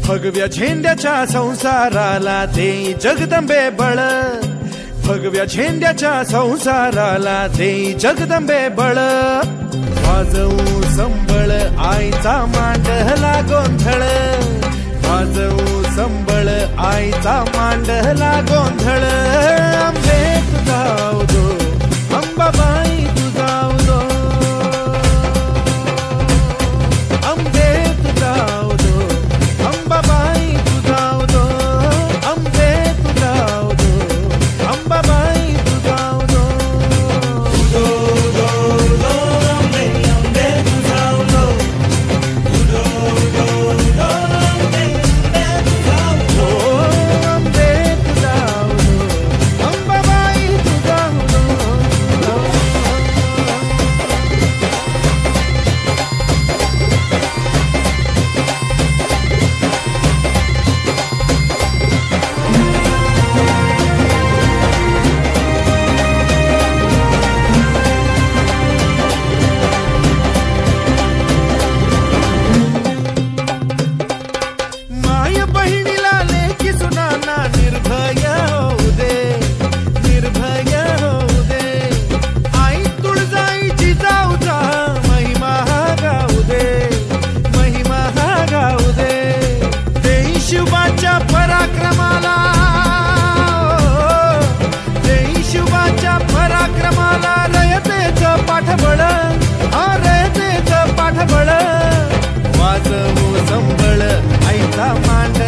भगव्या झेंड्याच्या संसाराला देई जगदंबे बळ, भगव्या झेंड्याच्या संसाराला देई जगदंबे बळ. वाजवू संबळ आईचा मांडला गोंधळ, वाजवू संबळ आईचा मांडला गोंधळ. आंबे तुझा उदो अंबाबाई तुझा उदो, आंबे तुझा उदो अंबाबाई तुझा उदो, आंबे तुझा उदो अंबाबाई तुझा उदो. उदो उदो उदो आंबे आंबे तुझा उदो, उदो उदो उदो आंबे आंबे तुझा उदो, आंबे तुझा उदो अंबाबाई तुझा उदो. माय बहिणीला लेकी सुनाना निर्भय होऊ दे, निर्भय होऊ दे. आई तुळजाई जिजाऊचा महिमा गाऊ दे, महिमा गाऊ दे. देई शिवाच्या पराक्रमाला, देई शिवाच्या पराक्रमाला रयतेचं पाठबळ, हा रयतेचं पाठबळ. वाजवू संबळ आईचा मांड